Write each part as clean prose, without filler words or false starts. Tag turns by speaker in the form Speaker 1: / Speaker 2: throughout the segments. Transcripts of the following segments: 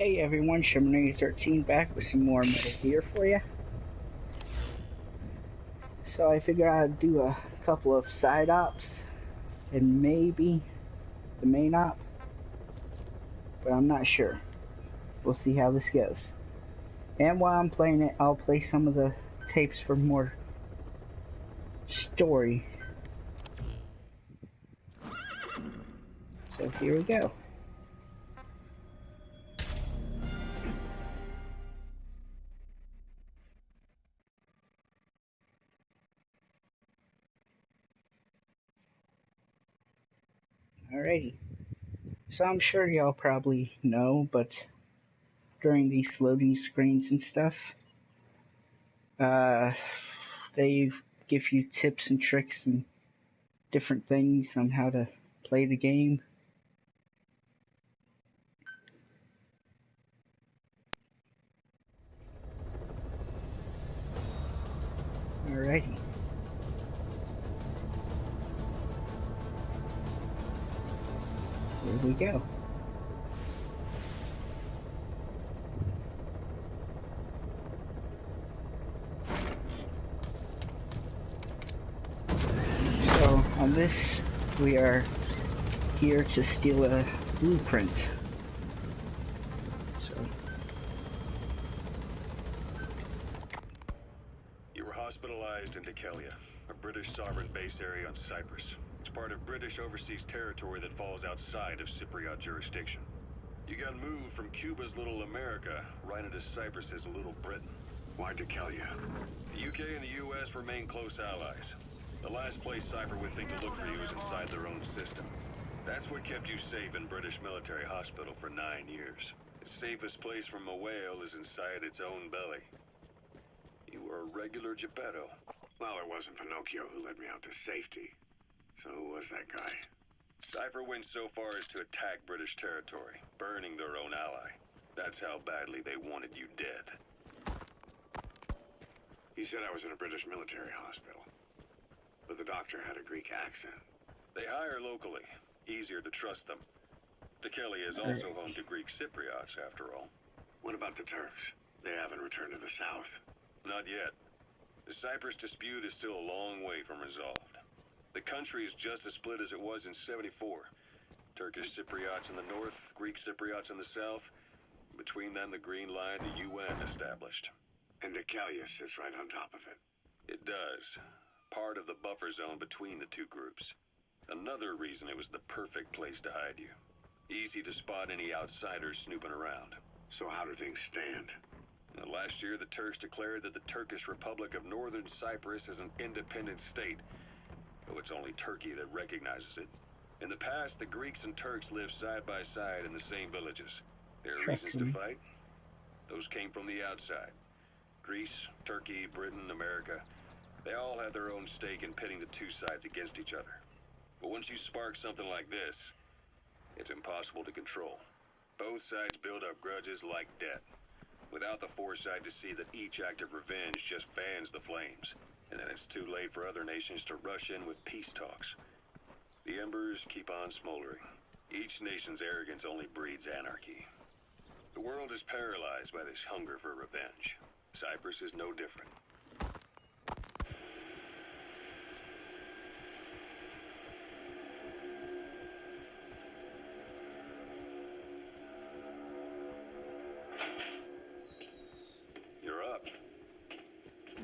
Speaker 1: Hey everyone, Sherman13 back with some more Metal Gear for you. So I figured I'd do a couple of side ops and maybe the main op, but I'm not sure. We'll see how this goes. And while I'm playing it, I'll play some of the tapes for more story. So here we go. Alrighty. So I'm sure y'all probably know, but during these loading screens and stuff, they give you tips and tricks and different things on how to play the game. Alrighty. Here we go. So on this, we are here to steal a blueprint.
Speaker 2: You were hospitalized in Decalia, a British sovereign base area on Cyprus. It's part of British overseas territory that falls outside of Cypriot jurisdiction. You got moved from Cuba's Little America right into Cyprus's Little Britain. Why Decalia? The UK and the US remain close allies. The last place Cypher would think to look for you is inside their own system. That's what kept you safe in British military hospital for 9 years. The safest place from a whale is inside its own belly. You were a regular Geppetto.
Speaker 3: Well, it wasn't Pinocchio who led me out to safety. So who was that guy?
Speaker 2: Cypher went so far as to attack British territory, burning their own ally. That's how badly they wanted you dead.
Speaker 3: He said I was in a British military hospital. But the doctor had a Greek accent.
Speaker 2: They hire locally. Easier to trust them. Decalia is also home to Greek Cypriots, after all.
Speaker 3: What about the Turks? They haven't returned to the south.
Speaker 2: Not yet. The Cyprus dispute is still a long way from resolved. The country is just as split as it was in '74. Turkish Cypriots in the north, Greek Cypriots in the south. Between them, the Green Line, the UN established.
Speaker 3: And Decalia sits right on top of it.
Speaker 2: It does. Part of the buffer zone between the two groups. Another reason it was the perfect place to hide you. Easy to spot any outsiders snooping around.
Speaker 3: So how do things stand?
Speaker 2: Last year, the Turks declared that the Turkish Republic of Northern Cyprus is an independent state, though it's only Turkey that recognizes it. In the past, the Greeks and Turks lived side by side in the same villages. There are reasons to fight. Those came from the outside. Greece, Turkey, Britain, America, they all had their own stake in pitting the two sides against each other. But once you spark something like this, it's impossible to control. Both sides build up grudges like debt, without the foresight to see that each act of revenge just fans the flames, and then it's too late for other nations to rush in with peace talks. The embers keep on smoldering. Each nation's arrogance only breeds anarchy. The world is paralyzed by this hunger for revenge. Cyprus is no different.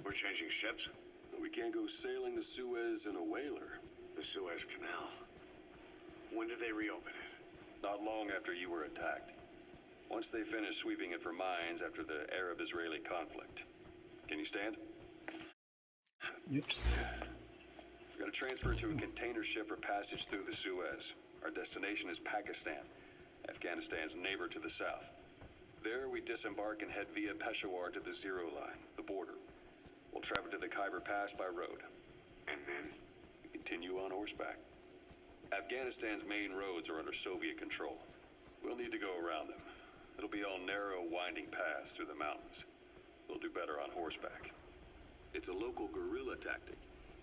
Speaker 3: We're changing ships?
Speaker 2: We can't go sailing the Suez in a whaler.
Speaker 3: The Suez Canal. When did they reopen it?
Speaker 2: Not long after you were attacked. Once they finished sweeping it for mines after the Arab-Israeli conflict. Can you stand?
Speaker 1: Oops.
Speaker 2: We've got to transfer to a container ship for passage through the Suez. Our destination is Pakistan, Afghanistan's neighbor to the south. There we disembark and head via Peshawar to the Zero Line, the border. We'll travel to the Khyber Pass by road.
Speaker 3: And then?
Speaker 2: We continue on horseback. Afghanistan's main roads are under Soviet control. We'll need to go around them. It'll be all narrow, winding paths through the mountains. We'll do better on horseback. It's a local guerrilla tactic.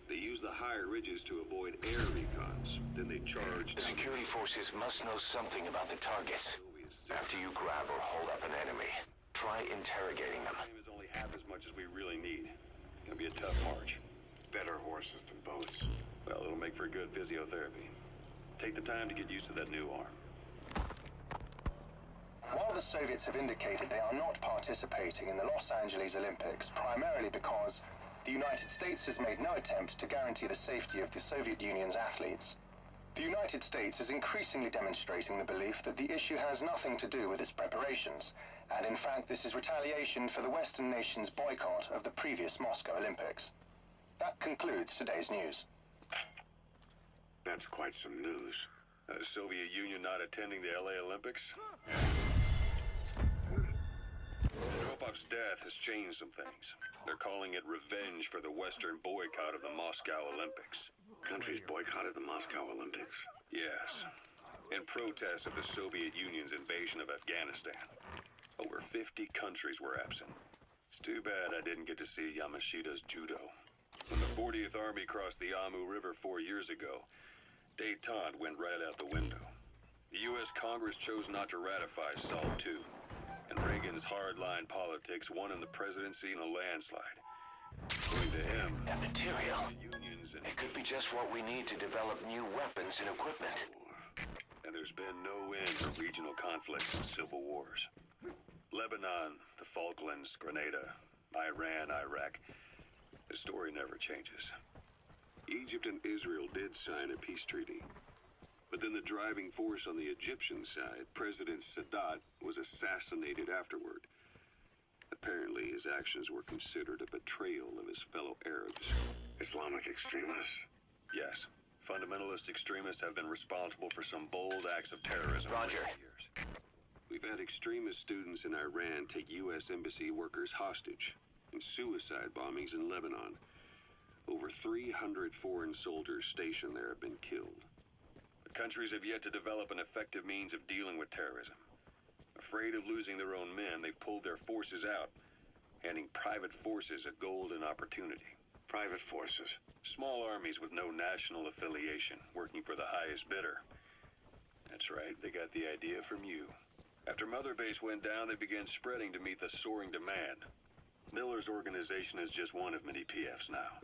Speaker 2: They use the higher ridges to avoid air recons. Then they charge.
Speaker 4: The security forces must know something about the targets. After you grab or hold up an enemy, try interrogating them.
Speaker 2: Time is only half as much as we really need. It's gonna be a tough march.
Speaker 3: Better horses than boats.
Speaker 2: Well, it'll make for good physiotherapy. Take the time to get used to that new arm.
Speaker 5: While the Soviets have indicated they are not participating in the Los Angeles Olympics, primarily because the United States has made no attempt to guarantee the safety of the Soviet Union's athletes, the United States is increasingly demonstrating the belief that the issue has nothing to do with its preparations, and in fact this is retaliation for the Western nations' boycott of the previous Moscow Olympics. That concludes today's news.
Speaker 3: That's quite some news.
Speaker 2: The Soviet Union not attending the LA Olympics? Andropov's death has changed some things. They're calling it revenge for the Western boycott of the Moscow Olympics.
Speaker 3: Countries boycotted the Moscow Olympics.
Speaker 2: Yes, in protest of the Soviet Union's invasion of Afghanistan. Over 50 countries were absent. It's too bad I didn't get to see Yamashita's judo. When the 40th Army crossed the Amu River 4 years ago, détente went right out the window. The U.S. Congress chose not to ratify SALT II, and Reagan's hardline politics won in the presidency in a landslide. According to him,
Speaker 4: That material.
Speaker 2: the unions and
Speaker 4: It could be just what we need to develop new weapons and equipment.
Speaker 2: and there's been no end to regional conflicts and civil wars. Lebanon, the Falklands, Grenada, Iran, Iraq. The story never changes.
Speaker 3: Egypt and Israel did sign a peace treaty. But then the driving force on the Egyptian side, President Sadat, was assassinated afterward. Apparently, his actions were considered a betrayal of his fellow Arabs. Islamic extremists?
Speaker 2: Yes, fundamentalist extremists have been responsible for some bold acts of terrorism
Speaker 4: Roger.
Speaker 2: over the years.
Speaker 3: We've had extremist students in Iran take U.S. embassy workers hostage, and suicide bombings in Lebanon. Over 300 foreign soldiers stationed there have been killed.
Speaker 2: The countries have yet to develop an effective means of dealing with terrorism. Afraid of losing their own men, they've pulled their forces out, handing private forces a golden opportunity.
Speaker 3: Private forces.
Speaker 2: Small armies with no national affiliation, working for the highest bidder. That's right, they got the idea from you. After Mother Base went down, they began spreading to meet the soaring demand. Miller's organization is just one of many PFs now.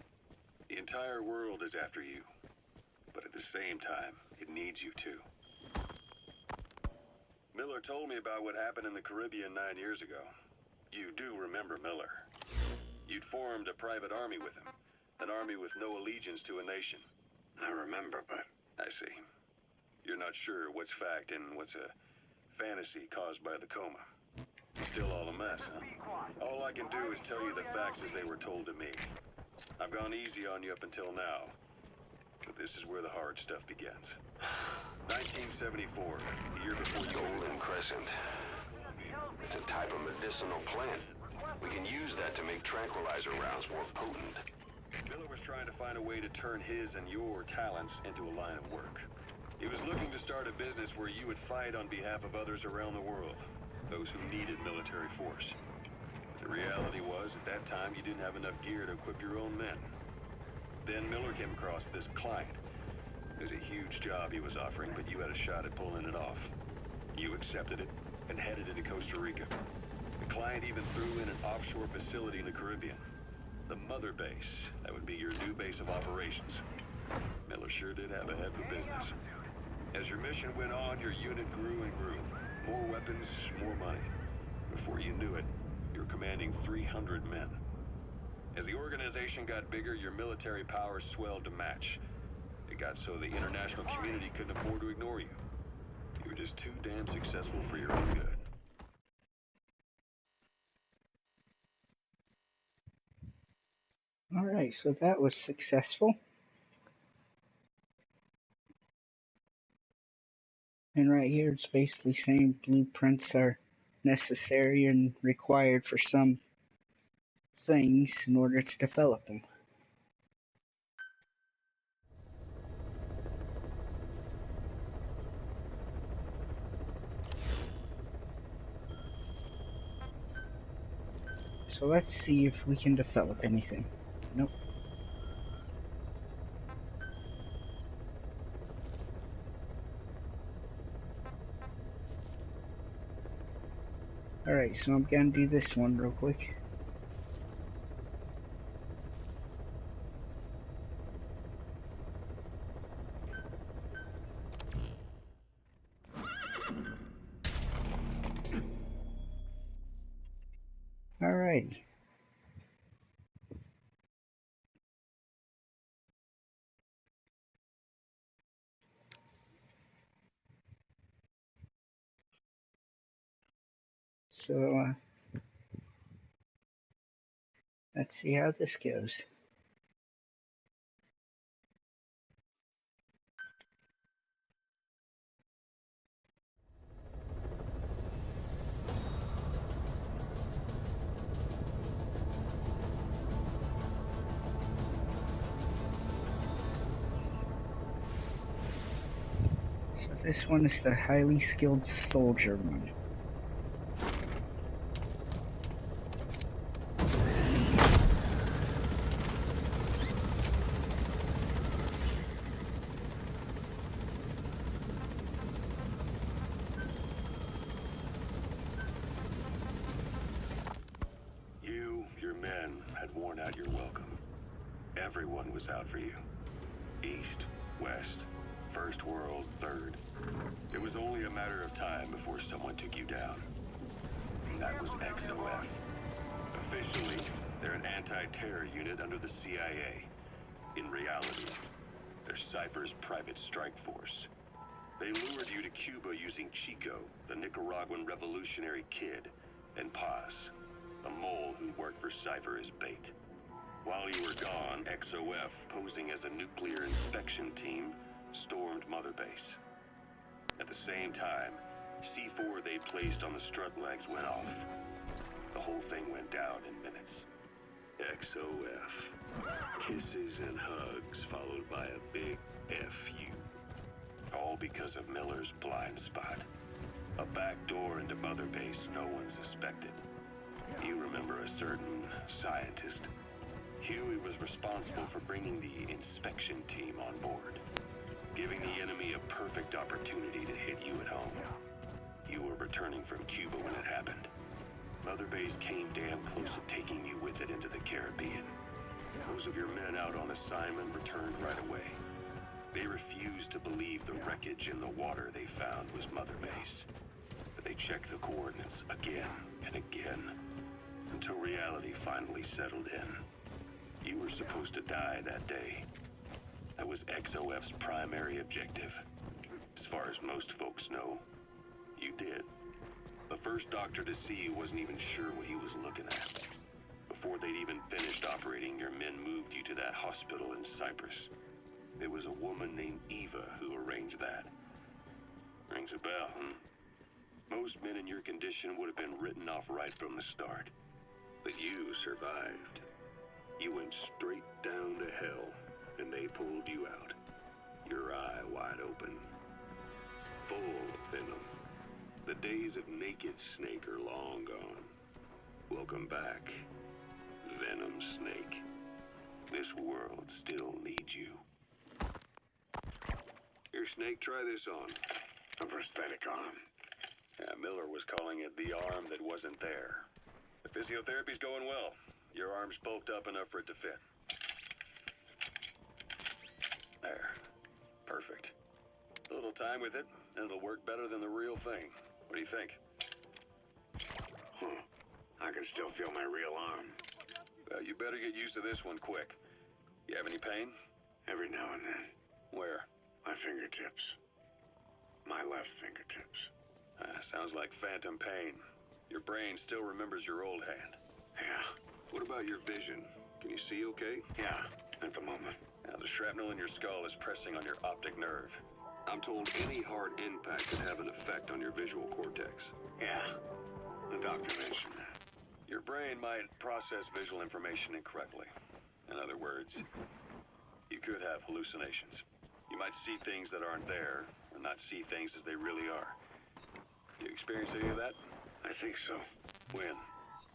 Speaker 2: The entire world is after you. But at the same time, it needs you too. Miller told me about what happened in the Caribbean 9 years ago. You do remember Miller. You'd formed a private army with him. An army with no allegiance to a nation.
Speaker 3: I remember, but
Speaker 2: I see. You're not sure what's fact and what's a fantasy caused by the coma. Still all a mess, huh? All I can do is tell you the facts as they were told to me. I've gone easy on you up until now. But this is where the hard stuff begins. 1974, the year before you...
Speaker 4: Golden Crescent. It's a type of medicinal plant. We can use that to make tranquilizer rounds more potent.
Speaker 2: Miller was trying to find a way to turn his and your talents into a line of work. He was looking to start a business where you would fight on behalf of others around the world, those who needed military force. The reality was, at that time, you didn't have enough gear to equip your own men. Then Miller came across this client. It was a huge job he was offering, but you had a shot at pulling it off. You accepted it and headed into Costa Rica. The client even threw in an offshore facility in the Caribbean. The Mother Base, that would be your new base of operations. Miller sure did have a head for business. As your mission went on, your unit grew and grew. More weapons, more money. Before you knew it, you were commanding 300 men. As the organization got bigger, your military powers swelled to match. It got so the international community couldn't afford to ignore you. You were just too damn successful for your own good.
Speaker 1: Alright, so that was successful. And right here it's basically saying blueprints are necessary and required for some things in order to develop them. So let's see if we can develop anything. Nope. Alright, so I'm gonna do this one real quick. Alright. So, let's see how this goes. So this one is the highly skilled soldier one.
Speaker 3: Your men had worn out your welcome. Everyone was out for you. East, West, First World, Third. It was only a matter of time before someone took you down. And that was XOF. Officially, they're an anti-terror unit under the CIA. In reality, they're Cypher's private strike force. They lured you to Cuba using Chico, the Nicaraguan revolutionary kid, and Paz, a mole who worked for Cypher as bait. While you were gone, XOF, posing as a nuclear inspection team, stormed Mother Base. At the same time, C4 they placed on the strut legs went off. The whole thing went down in minutes. XOF. Kisses and hugs followed by a big FU. All because of Miller's blind spot. A back door into Mother Base no one suspected. You remember a certain scientist. Huey was responsible for bringing the inspection team on board, giving the enemy a perfect opportunity to hit you at home. You were returning from Cuba when it happened. Mother Base came damn close to taking you with it into the Caribbean. Those of your men out on assignment returned right away. They refused to believe the wreckage in the water they found was Mother Base. But they checked the coordinates again and again, until reality finally settled in. You were supposed to die that day. That was XOF's primary objective. As far as most folks know, you did. The first doctor to see you wasn't even sure what he was looking at. Before they'd even finished operating, your men moved you to that hospital in Cyprus. There was a woman named Eva who arranged that. Rings a bell, huh? Most men in your condition would have been written off right from the start. But you survived. You went straight down to hell, and they pulled you out. Your eye wide open. Full of venom. The days of naked Snake are long gone. Welcome back, Venom Snake. This world still needs you. Here, Snake, try this on. A prosthetic arm. Yeah, Miller was calling it the arm that wasn't there. The physiotherapy's going well. Your arm's bulked up enough for it to fit. There. Perfect. A little time with it, and it'll work better than the real thing. What do you think? I can still feel my real arm. Well, you better get used to this one quick. You have any pain? Every now and then. Where? My fingertips. My left fingertips. Sounds like phantom pain. Your brain still remembers your old hand. Yeah. What about your vision? Can you see okay? Yeah, at the moment. Now, the shrapnel in your skull is pressing on your optic nerve. I'm told any hard impact could have an effect on your visual cortex. Yeah, the doctor mentioned that. Your brain might process visual information incorrectly. In other words, you could have hallucinations. You might see things that aren't there, or not see things as they really are. You experience any of that? I think so. When?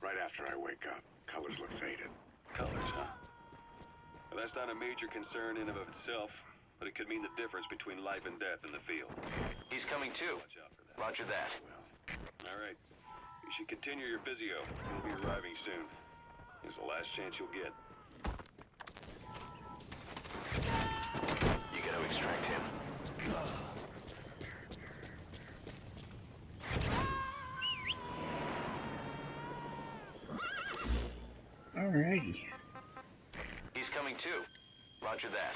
Speaker 3: Right after I wake up. Colors look faded. Colors, huh? Well, that's not a major concern in and of itself, but it could mean the difference between life and death in the field.
Speaker 4: He's coming too.
Speaker 3: Watch out for that.
Speaker 4: Roger that.
Speaker 3: Well, all right.
Speaker 2: You should continue your physio. He'll be arriving soon. It's the last chance you'll get.
Speaker 4: You gotta extract him.
Speaker 1: Alrighty.
Speaker 4: He's coming too. Roger that.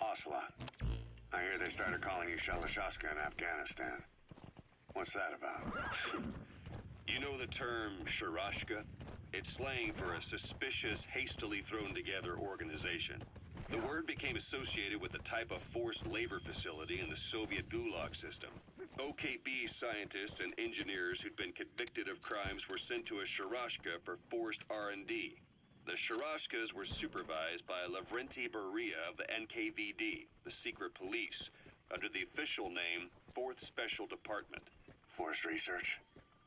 Speaker 3: Ocelot, I hear they started calling you SHAREfactory in Afghanistan. What's that about?
Speaker 2: You know the term sharashka? It's slang for a suspicious, hastily thrown together organization. The word became associated with the type of forced labor facility in the Soviet Gulag system. OKB scientists and engineers who'd been convicted of crimes were sent to a sharashka for forced R&D. The sharashkas were supervised by Lavrenti Beria of the NKVD, the secret police, under the official name 4th Special Department.
Speaker 3: Forced research?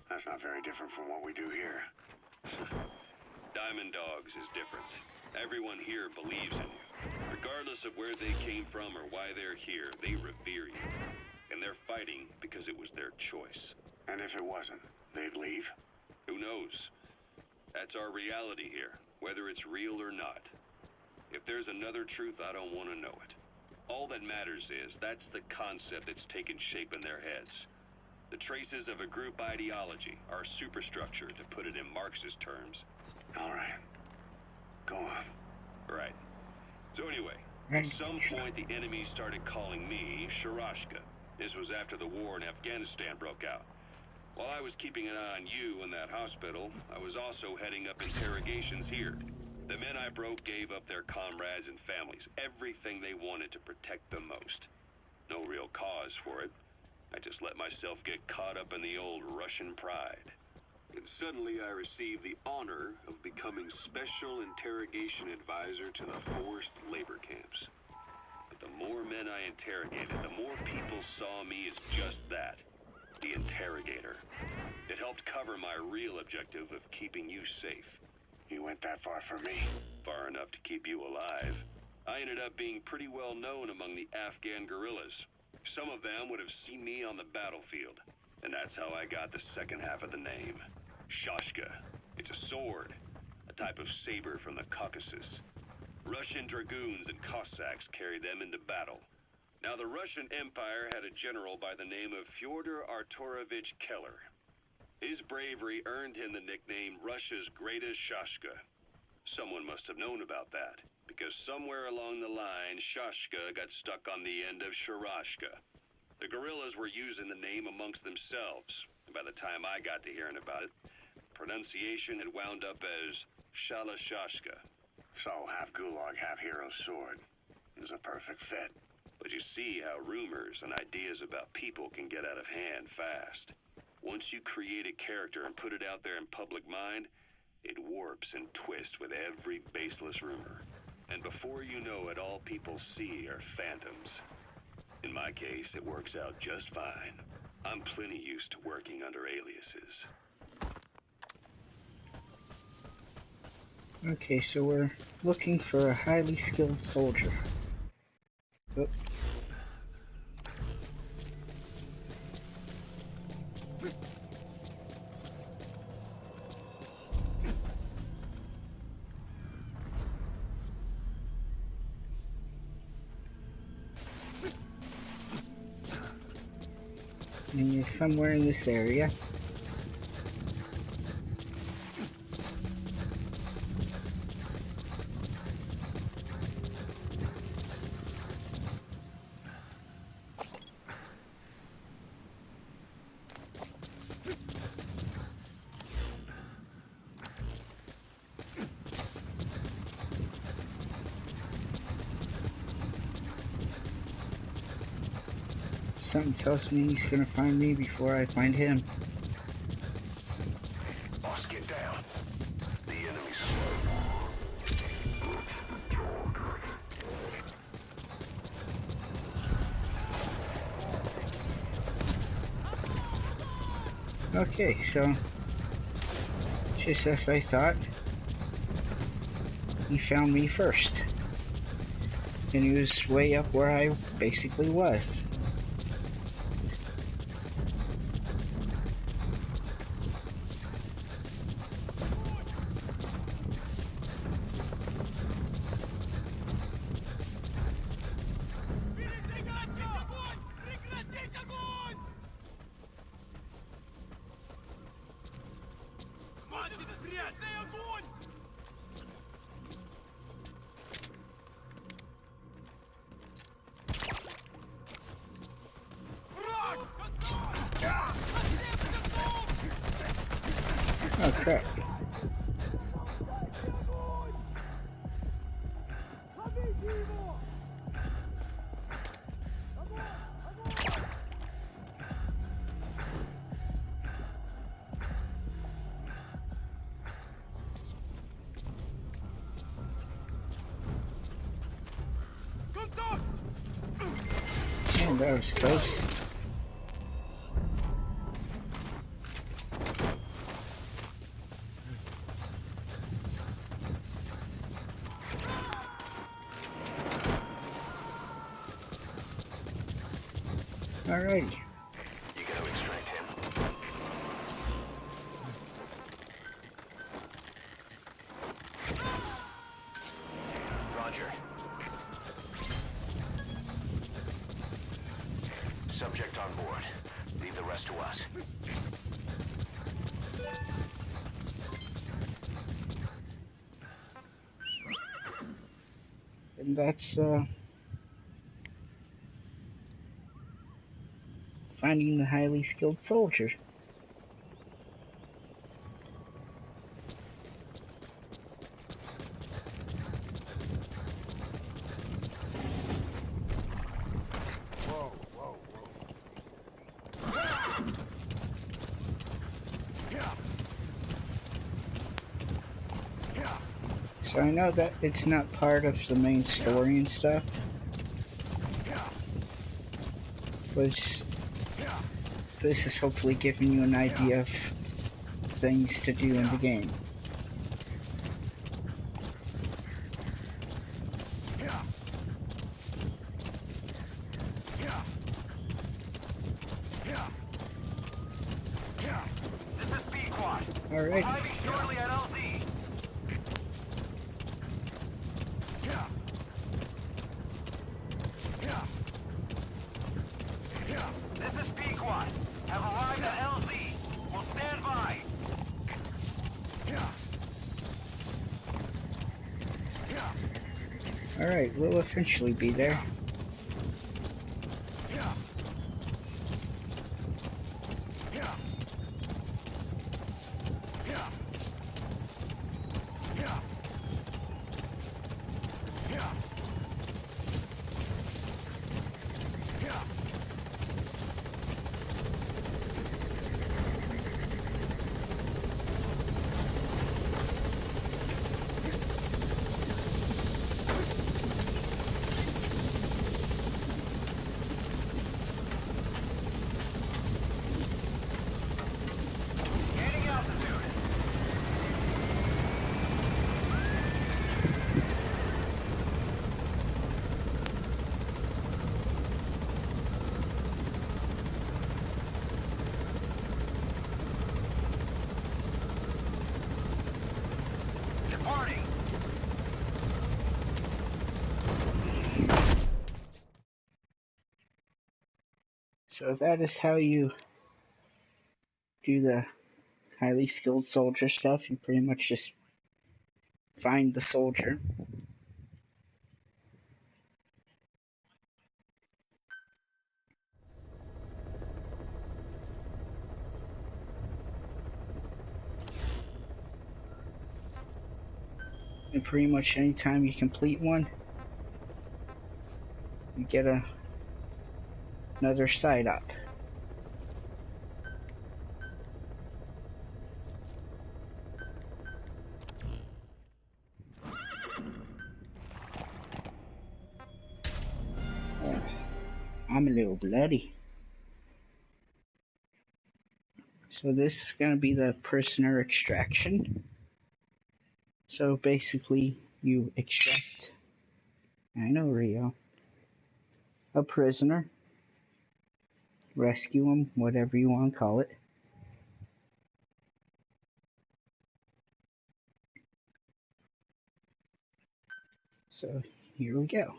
Speaker 3: That's not very different from what we do here.
Speaker 2: Diamond Dogs is different. Everyone here believes in you. Regardless of where they came from or why they're here, they revere you. And they're fighting because it was their choice.
Speaker 3: And if it wasn't, they'd leave?
Speaker 2: Who knows? That's our reality here, whether it's real or not. If there's another truth, I don't want to know it. All that matters is that's the concept that's taken shape in their heads. The traces of a group ideology, our superstructure, to put it in Marxist terms.
Speaker 3: All right. Go on.
Speaker 2: Right. So anyway, at some point the enemy started calling me Sharashka. This was after the war in Afghanistan broke out. While I was keeping an eye on you in that hospital, I was also heading up interrogations here. The men I broke gave up their comrades and families, everything they wanted to protect them most. No real cause for it. I just let myself get caught up in the old Russian pride.
Speaker 3: And suddenly I received the honor of becoming Special Interrogation Advisor to the forced labor camps.
Speaker 2: But the more men I interrogated, the more people saw me as just that, the interrogator. It helped cover my real objective of keeping you safe.
Speaker 3: You went that far for me?
Speaker 2: Far enough to keep you alive. I ended up being pretty well known among the Afghan guerrillas. Some of them would have seen me on the battlefield, and that's how I got the second half of the name. Shashka. It's a sword, a type of saber from the Caucasus. Russian dragoons and Cossacks carried them into battle. Now, the Russian Empire had a general by the name of Fyodor Arturovich Keller. His bravery earned him the nickname Russia's Greatest Shashka. Someone must have known about that, because somewhere along the line, Shashka got stuck on the end of Sharashka. The guerrillas were using the name amongst themselves, and by the time I got to hearing about it, pronunciation had wound up as Shalashashka.
Speaker 3: So, half Gulag, half hero sword. Is a perfect fit.
Speaker 2: But you see how rumors and ideas about people can get out of hand fast. Once you create a character and put it out there in public mind, it warps and twists with every baseless rumor. And before you know it, all people see are phantoms. In my case, it works out just fine. I'm plenty used to working under aliases.
Speaker 1: Okay, so we're looking for a highly skilled soldier. Oh. And he's somewhere in this area. Something tells me he's gonna find me before I find him.
Speaker 4: Boss, get down. The enemy's slow.
Speaker 1: Okay, so just as I thought, he found me first. And he was way up where I basically was. Oh crap. Man, that was close. Alright.
Speaker 4: You gotta extract him. Roger. Subject on board. Leave the rest to us.
Speaker 1: And that's, finding the highly skilled soldier. So I know that it's not part of the main story and stuff, but this is hopefully giving you an idea of things to do in the game. Alright. Alright, we'll eventually be there. So that is how you do the highly skilled soldier stuff. You pretty much just find the soldier. And pretty much anytime you complete one, you get another side up. I'm a little bloody. So this is going to be the prisoner extraction. So basically you extract, I know Rio, a prisoner, rescue him, whatever you want to call it. So here we go.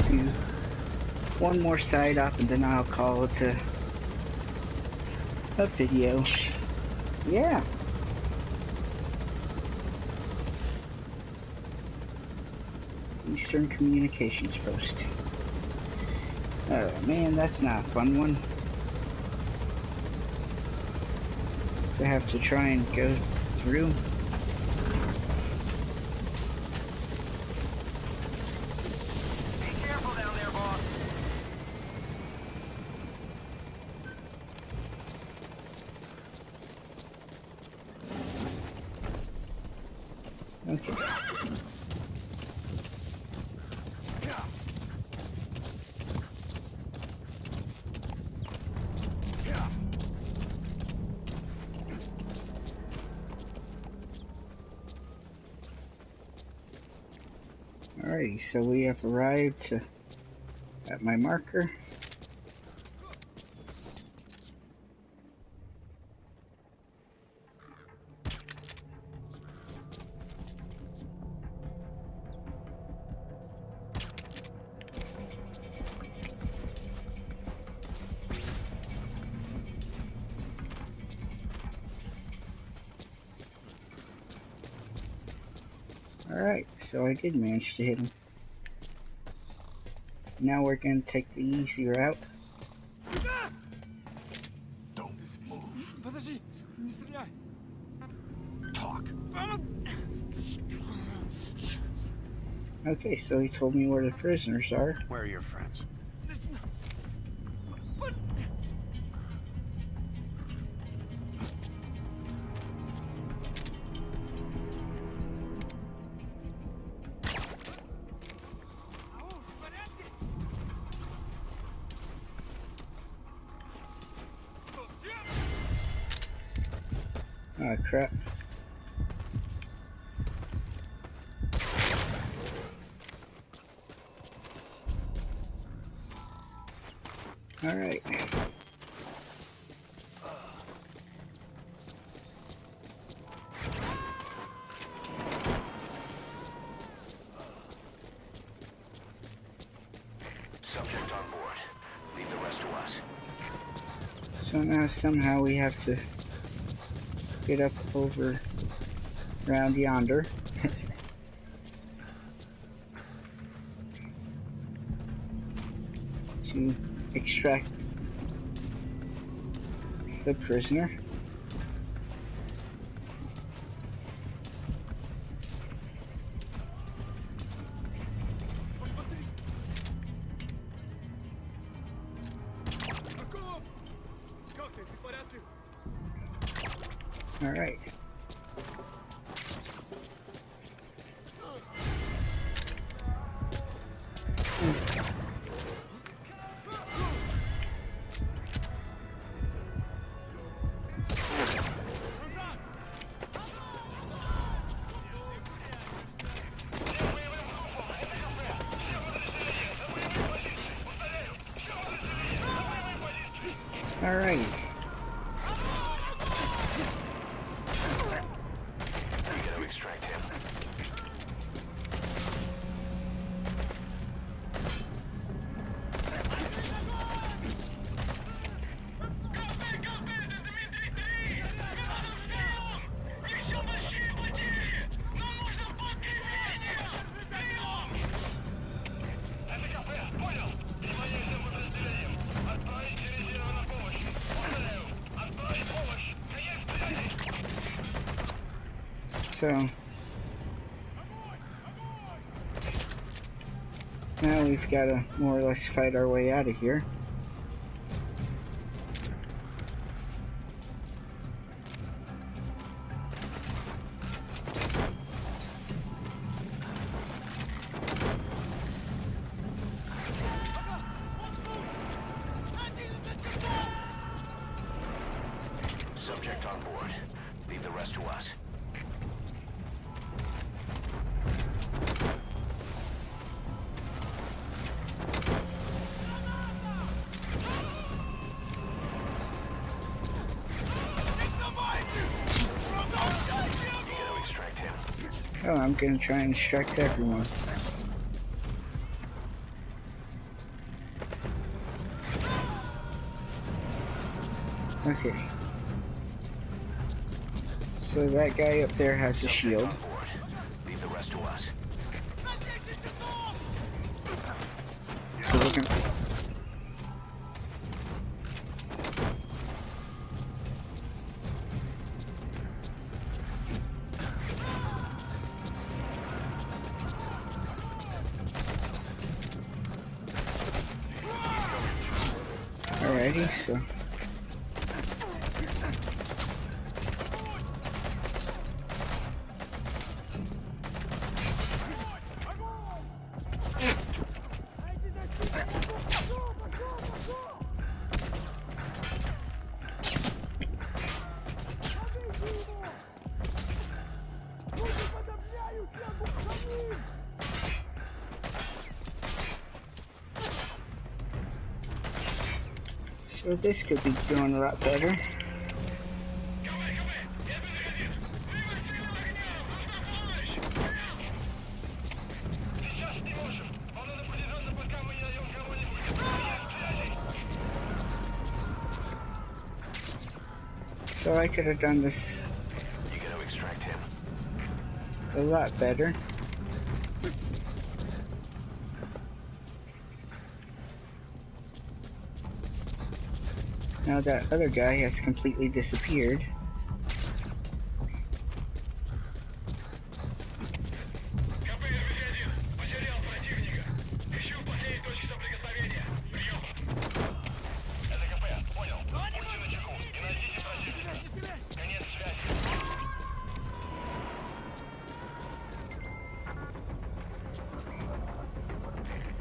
Speaker 1: do one more side up and then I'll call it a video. Yeah. Eastern Communications Post. Oh man, that's not a fun one. To have to try and go through.
Speaker 6: Be careful down there, boss.
Speaker 1: Okay. Alrighty, so we have arrived at my marker. Alright, so I did manage to hit him. Now we're going to take the easy route.
Speaker 6: Don't move. Подожди, не стреляй. Talk.
Speaker 1: Okay, so he told me where the prisoners are.
Speaker 6: Where are your friends?
Speaker 1: Oh crap. Alright.
Speaker 4: Subject on board. Leave the rest to us.
Speaker 1: So now somehow we have to get up over around yonder. To extract the prisoner. All right. All right.
Speaker 4: We gotta extract him.
Speaker 1: So now we've got to more or less fight our way out of here.
Speaker 4: Subject on board. Leave the rest to us.
Speaker 1: Oh, I'm gonna try and extract everyone. Okay. So that guy up there has a shield.
Speaker 4: On board. Leave the rest to us.
Speaker 1: So we're gonna... Alrighty, so... So this could be doing a lot better. So I could have done this
Speaker 4: You gonna extract him?
Speaker 1: a lot better. Now that other guy has completely disappeared.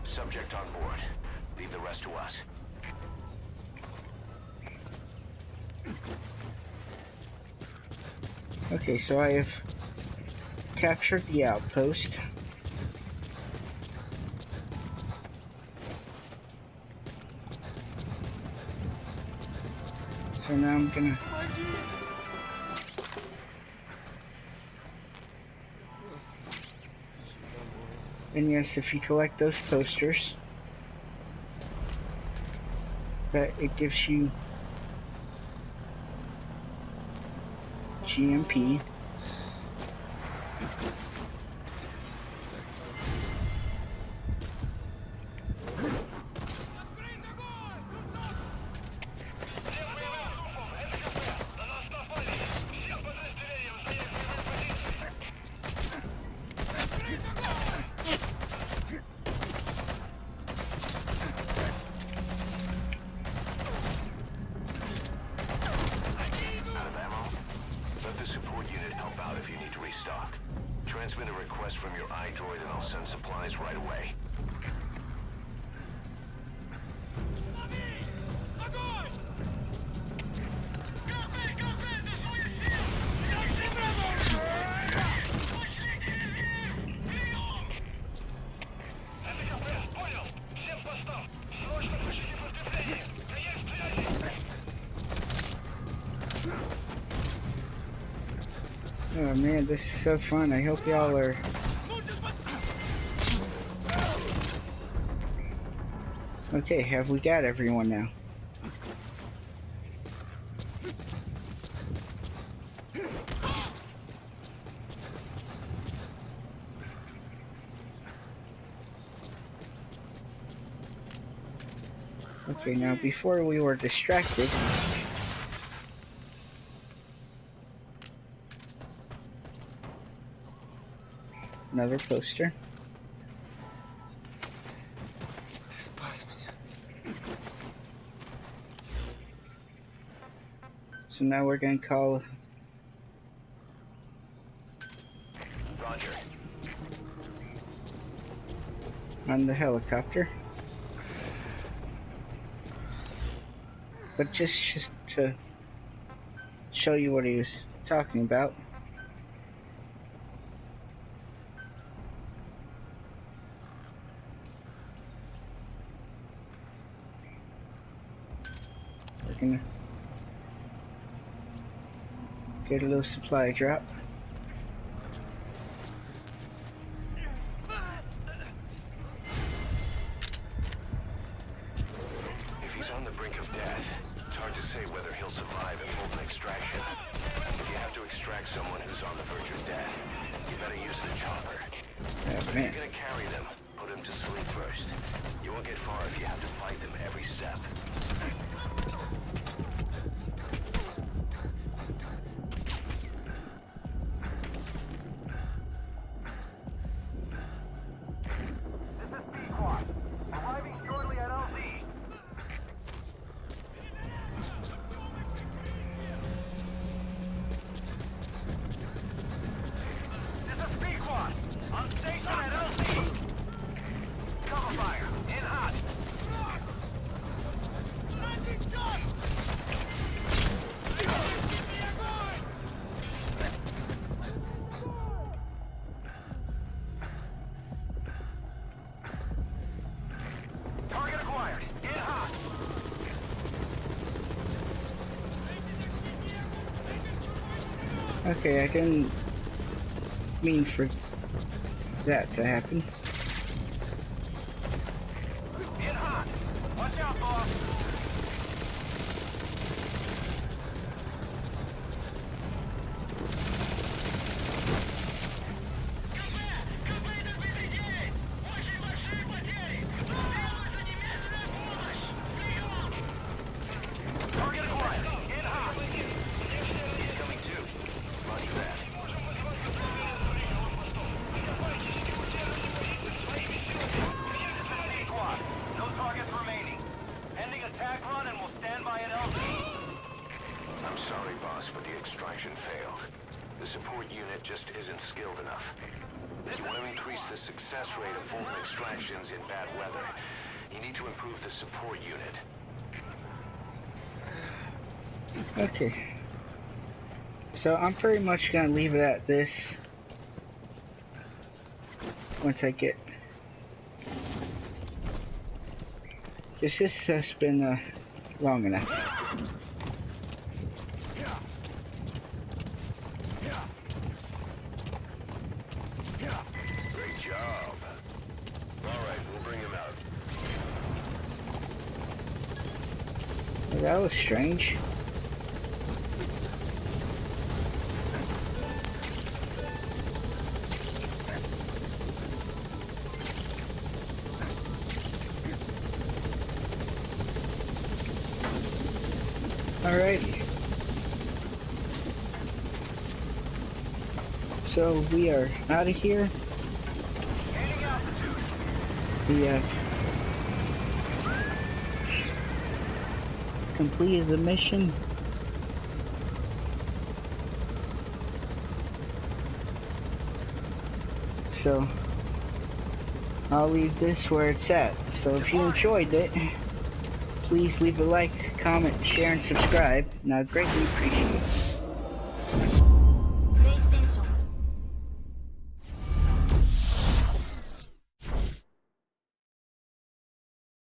Speaker 4: Subject on board. Leave the rest to us.
Speaker 1: Okay, so I have captured the outpost. So now I'm gonna... And yes, if you collect those posters, that it gives you GMP.
Speaker 4: Transmit a request from your iDroid and I'll send supplies right away.
Speaker 1: Oh man, this is so fun. I hope y'all are... Okay, have we got everyone now? Okay, now before we were distracted... Another poster. So now we're gonna call
Speaker 4: Roger.
Speaker 1: on the helicopter. But just to show you what he was talking about. We're gonna get a little supply drop.
Speaker 4: If he's on the brink of death, it's hard to say whether he'll survive a full extraction. If you have to extract someone who's on the verge of death, you better use the chopper.
Speaker 1: Oh,
Speaker 4: If
Speaker 1: man.
Speaker 4: you're gonna carry them, put them to sleep first. You won't get far if you have to fight them every step.
Speaker 1: Okay, I didn't mean for that to happen.
Speaker 6: In hot. Watch out, boss. Target acquired. In hot.
Speaker 4: He's coming too. Roger that.
Speaker 6: Squad. No targets remaining. Ending attack run and we'll stand by at LZ.
Speaker 4: I'm sorry, boss, but the extraction failed. The support unit just isn't skilled enough. If you want to increase the success rate of Fulton extractions in bad weather, you need to improve the support unit.
Speaker 1: Okay. So I'm pretty much gonna leave it at this. Once I get... This has been long enough.
Speaker 4: Great job. All right, we'll bring him out.
Speaker 1: Well, that was strange. Alrighty. So we are out of here. We completed the mission. So I'll leave this where it's at. So if you enjoyed it, please leave a like, comment, share, and subscribe, and I'd greatly appreciate it.